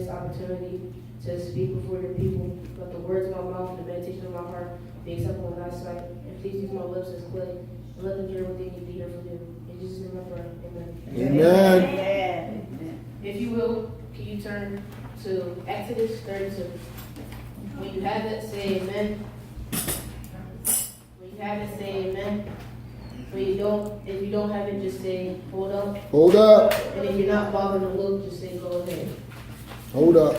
this opportunity to speak before your people. Let the words of my mouth and the meditation of my heart be acceptable in thy sight. And please use my lips as clay, and let them hear what they need to hear from you. In Jesus' name I pray. Amen. Amen. If you will, can you turn to Exodus 32? When you have it, say amen. When you have it, say amen. When you don't, if you don't have it, just say hold up. Hold up. And if you're not bothered to look, just say go ahead. Hold up.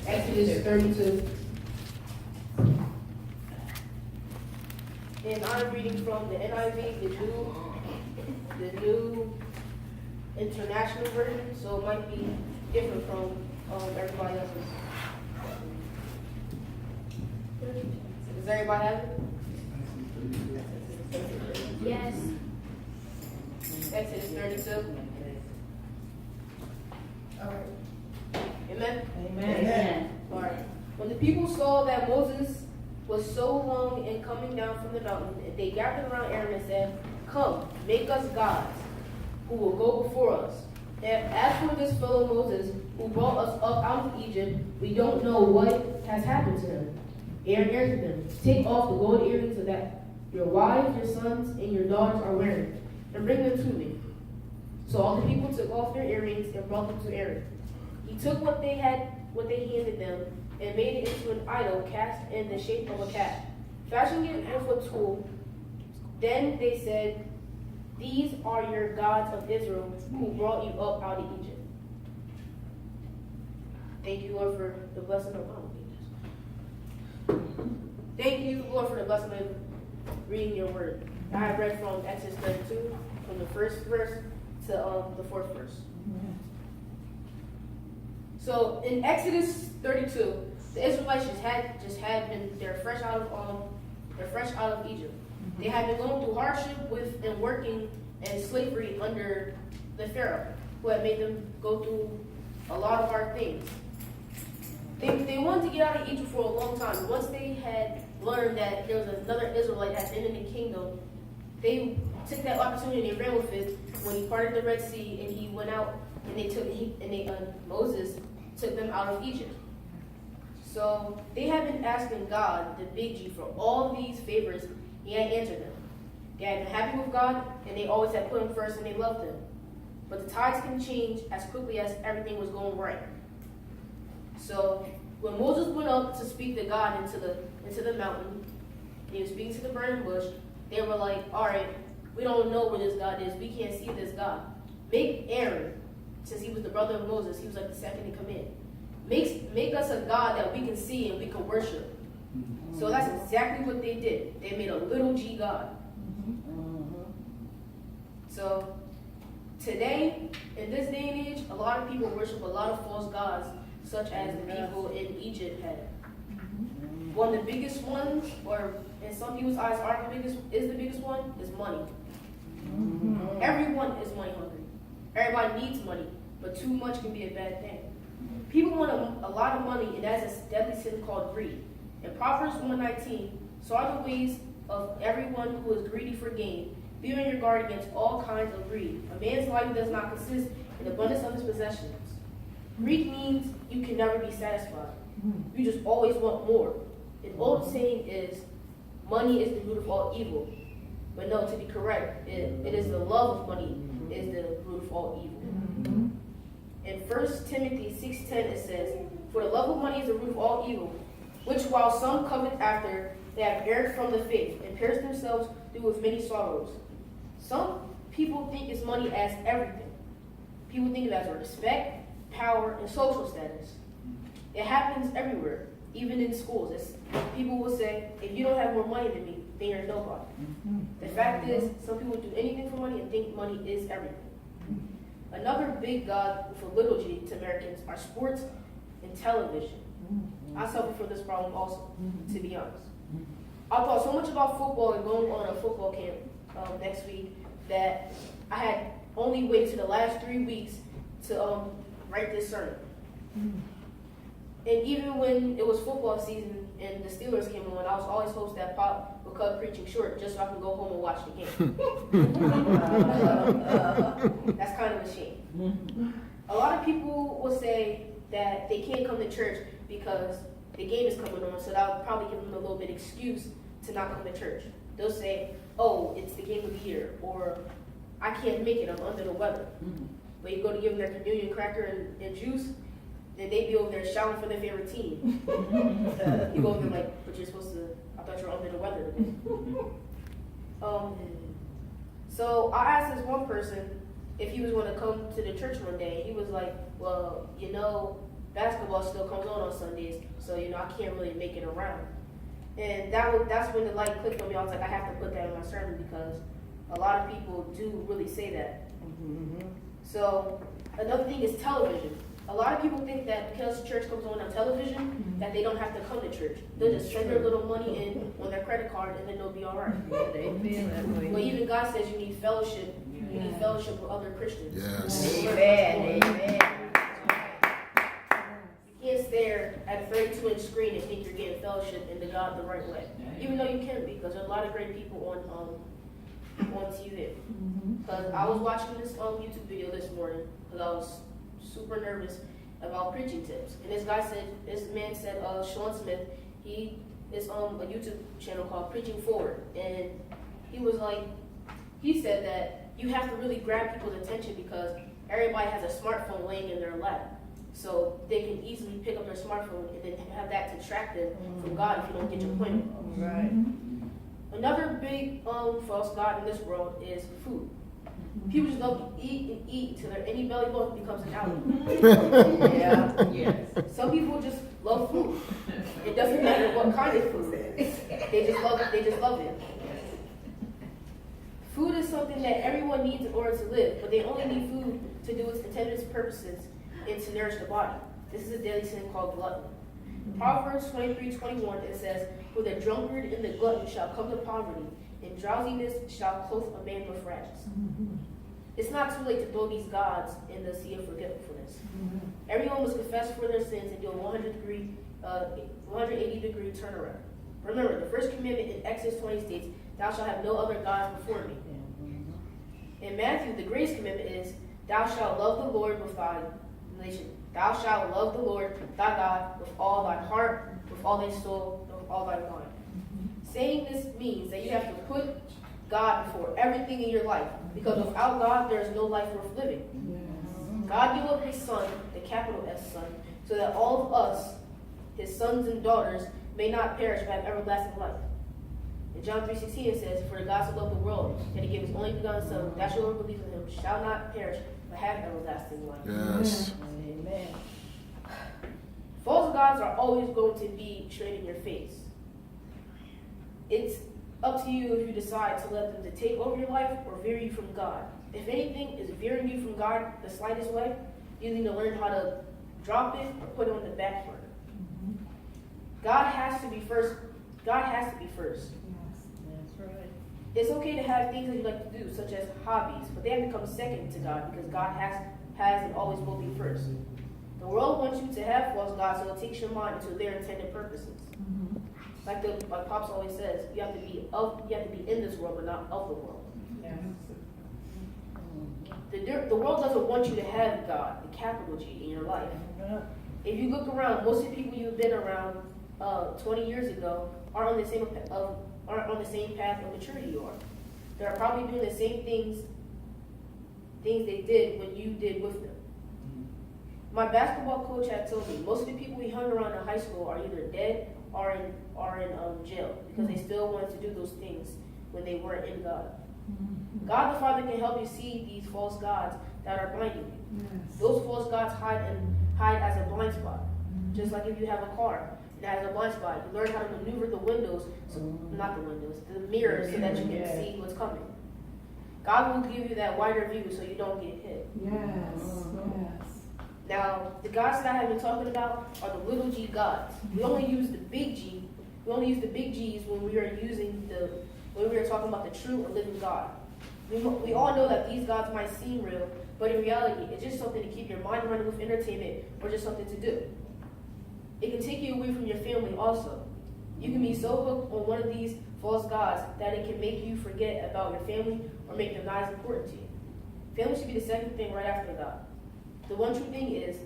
Exodus 32. And I'm reading from the NIV, the new international version, so it might be different from everybody else's. Does everybody have it? Yes. Exodus 32. All right. Amen? Amen. All right. When the people saw that Moses was so long in coming down from the mountain, they gathered around Aaron and said, "Come, make us gods who will go before us. And as for this fellow Moses who brought us up out of Egypt, we don't know what has happened to him." Aaron answered them, "Take off the gold earrings that your wives, your sons, and your daughters are wearing, and bring them to me." So all the people took off their earrings and brought them to Aaron. He took what they handed them, and made it into an idol cast in the shape of a calf, fashioning it with a tool. Then they said, "These are your gods of Israel who brought you up out of Egypt." Thank you, Lord, for the blessing of Thank you, Lord, for the blessing of reading your word. I have read from Exodus 32, from the first verse to the fourth verse. So in Exodus 32, the Israelites just had been they're fresh out of Egypt. They had been going through hardship and working and slavery under the Pharaoh, who had made them go through a lot of hard things. They wanted to get out of Egypt for a long time. Once they had learned that there was another Israelite that had been in the kingdom, they took that opportunity and ran with it when he parted the Red Sea and he went out and Moses took them out of Egypt. So they had been asking God, the big G, for all these favors. He had answered them. They had been happy with God, and they always had put him first, and they loved him. But the tides can change as quickly as everything was going right. So when Moses went up to speak to God into the mountain, he was speaking to the burning bush. They were like, "All right, we don't know where this God is. We can't see this God. Make Aaron." Since he was the brother of Moses, he was like the second in command. Make us a God that we can see and we can worship. So that's exactly what they did. They made a little g God. So today, in this day and age, a lot of people worship a lot of false gods, such as the people in Egypt had. One of the biggest ones, or in some people's eyes is the biggest one, is money. Everyone is money hungry. Everybody needs money, but too much can be a bad thing. People want a lot of money, and that's a deadly sin called greed. In Proverbs 1:19, "So are the ways of everyone who is greedy for gain. Be on your guard against all kinds of greed. A man's life does not consist in the abundance of his possessions." Greed means you can never be satisfied. You just always want more. An old saying is, "Money is the root of all evil." But no, to be correct, it is the love of money is the root of all evil. In 1 Timothy 6:10 it says, "For the love of money is the root of all evil, which while some covet after, they have erred from the faith, and pierced themselves through with many sorrows." Some people think it's money as everything. People think of it as respect, power, and social status. It happens everywhere, even in schools. People will say, "If you don't have more money than me, then you're nobody." The fact is, some people do anything for money and think money is everything. Another big god with a little g to Americans are sports and television. I suffer from this problem also, to be honest. I thought so much about football and going on a football camp next week that I had only waited to the last 3 weeks to write this sermon. And even when it was football season and the Steelers came on, I was always hoping that Pop would cut preaching short just so I can go home and watch the game. That's kind of a shame. A lot of people will say that they can't come to church because the game is coming on, so that would probably give them a little bit of excuse to not come to church. They'll say, oh, it's the game of the year, or I can't make it, I'm under the weather. But you go to give them their communion cracker and juice, then they be over there shouting for their favorite team. You go over there like, but you're supposed to, I thought you were under the weather today. So I asked this one person if he was going to come to the church one day. He was like, well, you know, basketball still comes on Sundays, so, you know, I can't really make it around. And that's when the light clicked on me. I was like, I have to put that in my sermon because a lot of people do really say that. So another thing is television. A lot of people think that because church comes on television, that they don't have to come to church. They'll just send their little money in on their credit card and then they'll be all right. Yeah, they feel that way. But even God says you need fellowship. You need fellowship with other Christians. Yes. Amen. Amen. You can't stare at a 32-inch screen and think you're getting fellowship into God the right way. Even though you can, because there's a lot of great people on TV. Because I was watching this YouTube video this morning because I was super nervous about preaching tips. And this man said, Sean Smith, he is on a YouTube channel called Preaching Forward. And he said that you have to really grab people's attention because everybody has a smartphone laying in their lap. So they can easily pick up their smartphone and then have that to track them from God if you don't get your point across. Right. Another big false god in this world is food. People just love to eat and eat till their any belly button becomes an alley. Yeah. Yes. Some people just love food. It doesn't matter what kind of food. They just love it. They just love it. Food is something that everyone needs in order to live, but they only need food to do its intended purposes and to nourish the body. This is a daily sin called gluttony. Proverbs 23:21, it says, for the drunkard and the glutton shall come to poverty, and drowsiness shall clothe a man with rags. It's not too late to throw these gods in the sea of forgetfulness. Everyone must confess for their sins and do a 180-degree turnaround. Remember, the first commandment in Exodus 20 states, thou shalt have no other gods before me. In Matthew, the greatest commandment is, thou shalt love the Lord with thy nation. Thou shalt love the Lord thy God with all thy heart, with all thy soul, and with all thy mind. Saying this means that you have to put God before everything in your life, because without God, there is no life worth living. God gave up his son, the capital S son, so that all of us, his sons and daughters, may not perish but have everlasting life. In John 3:16 it says, for God so loved the world, that he gave his only begotten son, that whoever believes in him shall not perish but have everlasting life. Yes. Amen. False gods are always going to be straight in your face. It's up to you if you decide to let them to take over your life or veer you from God. If anything is veering you from God the slightest way, you need to learn how to drop it or put it on the back burner. God has to be first. God has to be first. That's right. It's okay to have things that you like to do, such as hobbies, but they have to come second to God because God has and always will be first. The world wants you to have false gods, so it takes your mind to their intended purposes. Like Pops always says, you have to be in this world, but not of the world. The world doesn't want you to have God, the capital G, in your life. If you look around, most of the people you've been around 20 years ago aren't on the same path of maturity you are. They're probably doing the same things they did when you did with them. My basketball coach had told me most of the people we hung around in high school are either dead or in jail because they still wanted to do those things when they weren't in God. God the Father can help you see these false gods that are blinding you. Those false gods hide as a blind spot. Just like if you have a car that has a blind spot, you learn how to maneuver the mirrors, so that you can see what's coming. God will give you that wider view so you don't get hit. Yes. Now, the gods that I have been talking about are the little g gods. We only use the big G. We only use the big G's when we are talking about the true and living God. We all know that these gods might seem real, but in reality, it's just something to keep your mind running with entertainment or just something to do. It can take you away from your family also. You can be so hooked on one of these false gods that it can make you forget about your family or make them not as important to you. Family should be the second thing right after God. The one true thing is,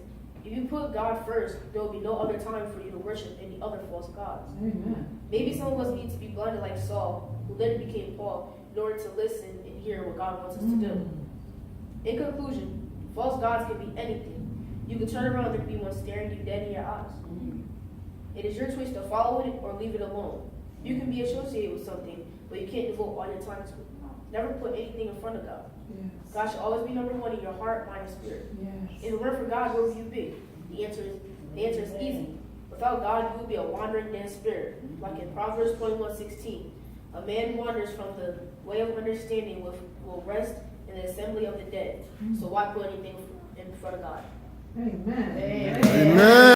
if you put God first, there will be no other time for you to worship any other false gods. Amen. Maybe some of us need to be blinded like Saul, who later became Paul, in order to listen and hear what God wants us to do. In conclusion, false gods can be anything. You can turn around and there can be one staring you dead in your eyes. It is your choice to follow it or leave it alone. You can be associated with something, but you can't devote all your time to it. Never put anything in front of God. Yes. God should always be number one in your heart, mind, and spirit. Yes. If it weren't for God, where would you be? The answer is easy. Without God, you would be a wandering dead spirit. Like in Proverbs 21:16, a man wanders from the way of understanding will rest in the assembly of the dead. So why put anything in front of God? Amen. Amen.